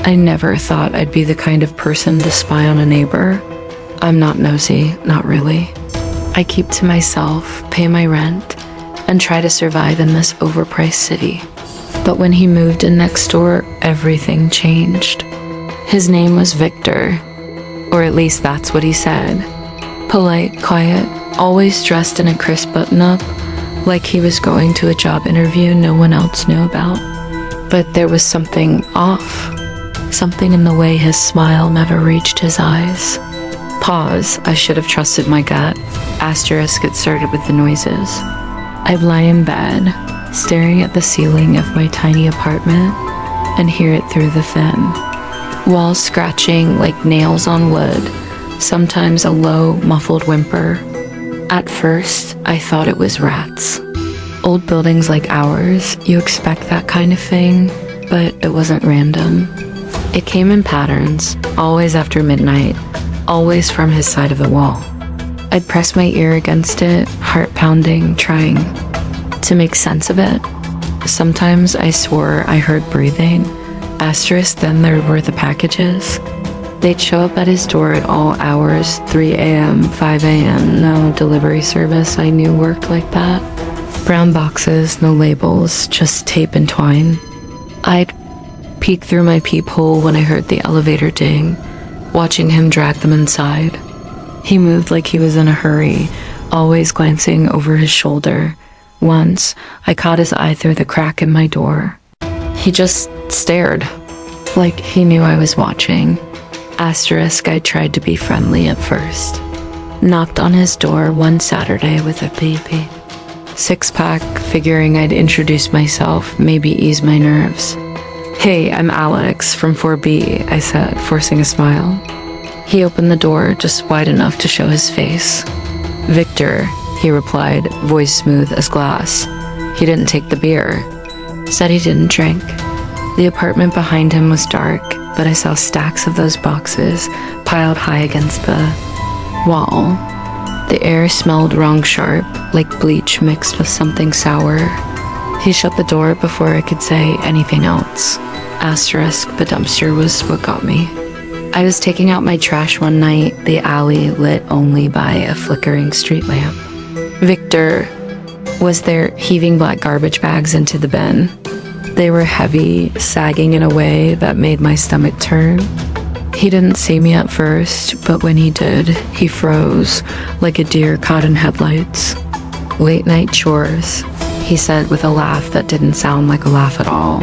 I never thought I'd be the kind of person to spy on a neighbor. I'm not nosy, not really. I keep to myself, pay my rent, and try to survive in this overpriced city. But when he moved in next door, everything changed. His name was Victor, or at least that's what he said. Polite, quiet, always dressed in a crisp button-up, like he was going to a job interview no one else knew about. But there was something off. Something in the way his smile never reached his eyes. Pause, I should have trusted my gut. Asterisk, it started with the noises. I'd lie in bed, staring at the ceiling of my tiny apartment, and hear it through the thin. Walls scratching like nails on wood, sometimes a low, muffled whimper. At first, I thought it was rats. Old buildings like ours, you expect that kind of thing, but it wasn't random. It came in patterns, always after midnight, always from his side of the wall. I'd press my ear against it, heart pounding, trying to make sense of it. Sometimes I swore I heard breathing. Asterisk, then there were the packages. They'd show up at his door at all hours, 3 a.m., 5 a.m. No delivery service I knew worked like that. Brown boxes, no labels, just tape and twine. I'd peek through my peephole when I heard the elevator ding, watching him drag them inside. He moved like he was in a hurry, always glancing over his shoulder. Once, I caught his eye through the crack in my door. He just stared, like he knew I was watching. Asterisk, I tried to be friendly at first. Knocked on his door one Saturday with a baby. Six-pack, figuring I'd introduce myself, maybe ease my nerves. "Hey, I'm Alex from 4B, I said, forcing a smile. He opened the door just wide enough to show his face. "Victor," he replied, voice smooth as glass. He didn't take the beer. Said he didn't drink. The apartment behind him was dark, but I saw stacks of those boxes piled high against the wall. The air smelled wrong sharp, like bleach mixed with something sour. He shut the door before I could say anything else. Asterisk, the dumpster was what got me. I was taking out my trash one night, the alley lit only by a flickering street lamp. Victor was there, heaving black garbage bags into the bin. They were heavy, sagging in a way that made my stomach turn. He didn't see me at first, but when he did, he froze, like a deer caught in headlights. "Late night chores," he said with a laugh that didn't sound like a laugh at all.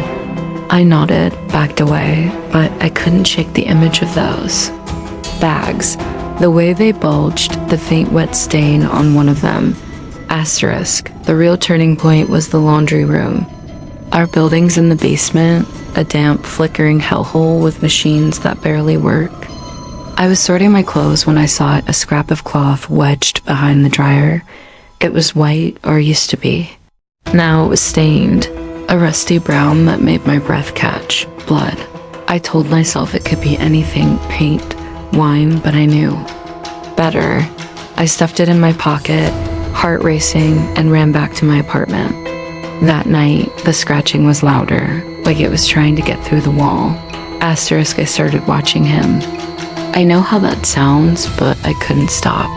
I nodded, backed away, but I couldn't shake the image of those bags. The way they bulged, the faint wet stain on one of them. Asterisk, the real turning point was the laundry room. Our building's in the basement, a damp, flickering hellhole with machines that barely work. I was sorting my clothes when I saw a scrap of cloth wedged behind the dryer. It was white, or used to be. Now it was stained, a rusty brown that made my breath catch. Blood. I told myself it could be anything, paint, wine, but I knew better. I stuffed it in my pocket, heart racing, and ran back to my apartment. That night, the scratching was louder, like it was trying to get through the wall. Asterisk, I started watching him. I know how that sounds, but I couldn't stop.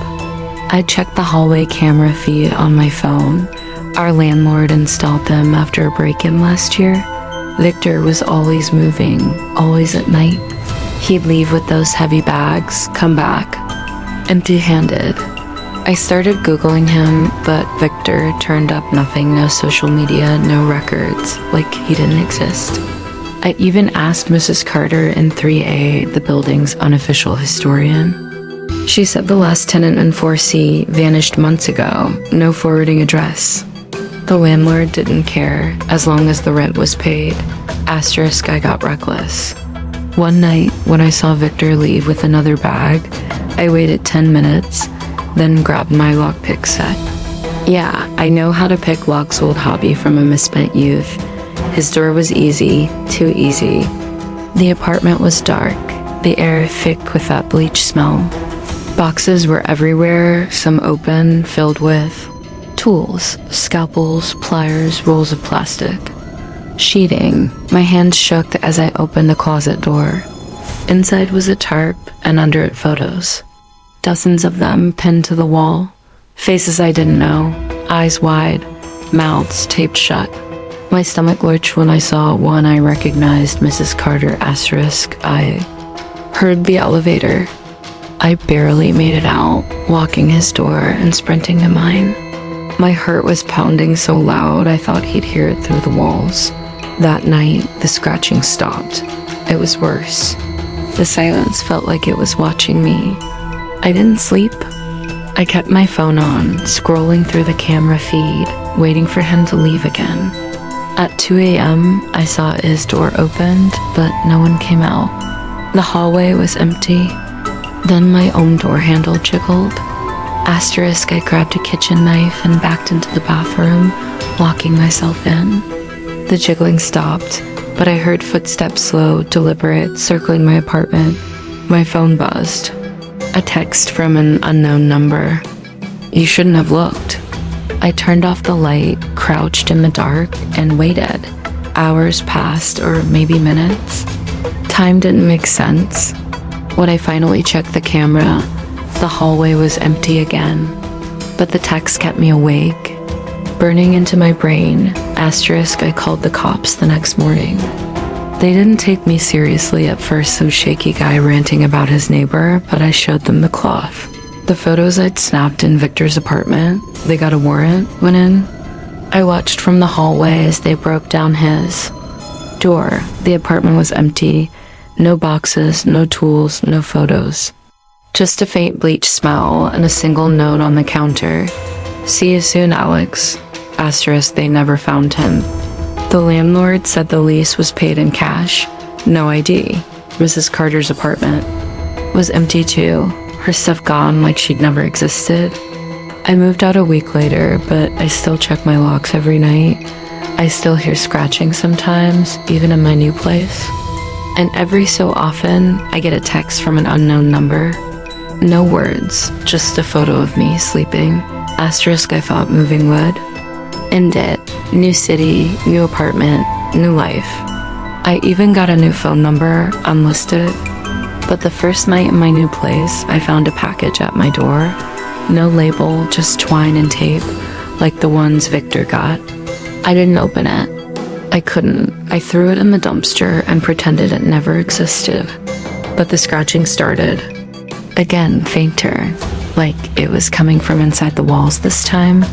I checked the hallway camera feed on my phone. Our landlord installed them after a break-in last year. Victor was always moving, always at night. He'd leave with those heavy bags, come back, empty-handed. I started Googling him, but Victor turned up nothing, no social media, no records, like he didn't exist. I even asked Mrs. Carter in 3A, the building's unofficial historian. She said the last tenant in 4C vanished months ago, no forwarding address. The landlord didn't care, as long as the rent was paid. Asterisk, I got reckless. One night, when I saw Victor leave with another bag, I waited 10 minutes, then grabbed my lockpick set. Yeah, I know how to pick lock's old hobby from a misspent youth. His door was easy, too easy. The apartment was dark, the air thick with that bleach smell. Boxes were everywhere, some open, filled with tools, scalpels, pliers, rolls of plastic. Sheeting. My hand shook as I opened the closet door. Inside was a tarp, and under it photos. Dozens of them pinned to the wall. Faces I didn't know, eyes wide, mouths taped shut. My stomach lurched when I saw one I recognized, Mrs. Carter *. I heard the elevator. I barely made it out, walking his door and sprinting to mine. My heart was pounding so loud I thought he'd hear it through the walls. That night, the scratching stopped. It was worse. The silence felt like it was watching me. I didn't sleep. I kept my phone on, scrolling through the camera feed, waiting for him to leave again. At 2 a.m., I saw his door opened, but no one came out. The hallway was empty. Then my own door handle jiggled. I grabbed a kitchen knife and backed into the bathroom, locking myself in. The jiggling stopped, but I heard footsteps slow, deliberate, circling my apartment. My phone buzzed. A text from an unknown number. "You shouldn't have looked." I turned off the light, crouched in the dark, and waited. Hours passed, or maybe minutes. Time didn't make sense. When I finally checked the camera, the hallway was empty again. But the text kept me awake. Burning into my brain, I called the cops the next morning. They didn't take me seriously at first, some shaky guy ranting about his neighbor, but I showed them the cloth. The photos I'd snapped in Victor's apartment. They got a warrant, went in. I watched from the hallway as they broke down his door. The apartment was empty. No boxes, no tools, no photos. Just a faint bleach smell and a single note on the counter. "See you soon, Alex." They never found him. The landlord said the lease was paid in cash. No ID. Mrs. Carter's apartment was empty too. Her stuff gone like she'd never existed. I moved out a week later, but I still check my locks every night. I still hear scratching sometimes, even in my new place. And every so often, I get a text from an unknown number. No words, just a photo of me sleeping. I thought moving would. End it. New city, new apartment, new life. I even got a new phone number, unlisted. But the first night in my new place, I found a package at my door. No label, just twine and tape, like the ones Victor got. I didn't open it. I couldn't. I threw it in the dumpster and pretended it never existed. But the scratching started. Again, fainter, like it was coming from inside the walls this time.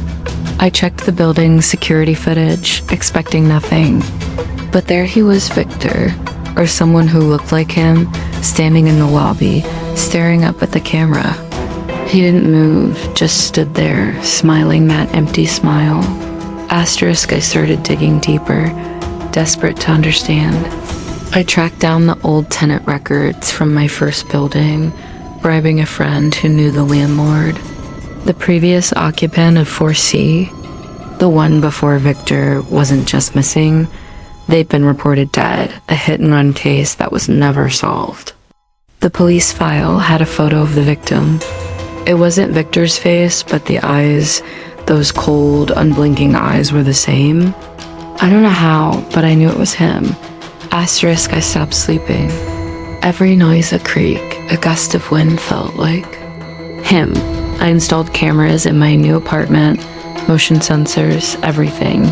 I checked the building's security footage, expecting nothing. But there he was, Victor, or someone who looked like him, standing in the lobby, staring up at the camera. He didn't move, just stood there, smiling that empty smile. I started digging deeper, desperate to understand. I tracked down the old tenant records from my first building, bribing a friend who knew the landlord. The previous occupant of 4C, the one before Victor, wasn't just missing. They'd been reported dead, a hit-and-run case that was never solved. The police file had a photo of the victim. It wasn't Victor's face, but the eyes, those cold, unblinking eyes, were the same. I don't know how, but I knew it was him. I stopped sleeping. Every noise a creak, a gust of wind felt like him. I installed cameras in my new apartment, motion sensors, everything.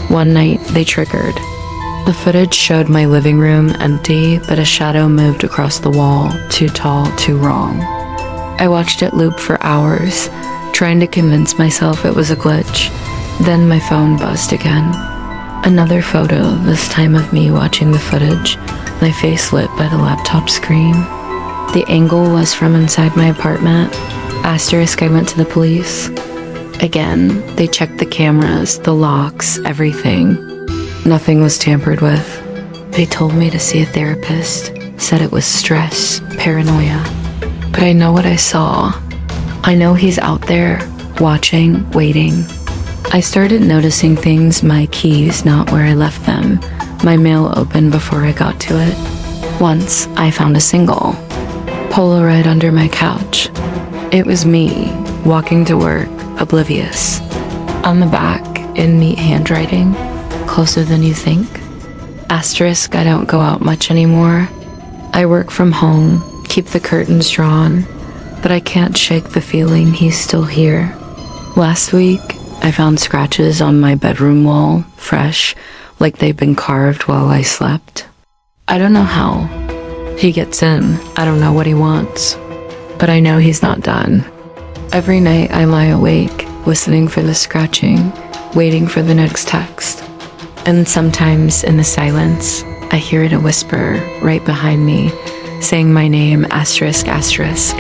One night, they triggered. The footage showed my living room empty, but a shadow moved across the wall, too tall, too wrong. I watched it loop for hours, trying to convince myself it was a glitch. Then my phone buzzed again. Another photo, this time of me watching the footage, my face lit by the laptop screen. The angle was from inside my apartment. I went to the police. Again, they checked the cameras, the locks, everything. Nothing was tampered with. They told me to see a therapist, said it was stress, paranoia. But I know what I saw. I know he's out there, watching, waiting. I started noticing things, my keys not where I left them, my mail open before I got to it. Once, I found a single Polaroid under my couch. It was me, walking to work, oblivious. On the back, in neat handwriting, closer than you think. Asterisk, I don't go out much anymore. I work from home, keep the curtains drawn, but I can't shake the feeling he's still here. Last week, I found scratches on my bedroom wall, fresh, like they've been carved while I slept. I don't know how. He gets in, I don't know what he wants, but I know he's not done. Every night I lie awake, listening for the scratching, waiting for the next text. And sometimes in the silence, I hear it a whisper right behind me, saying my name, asterisk, asterisk.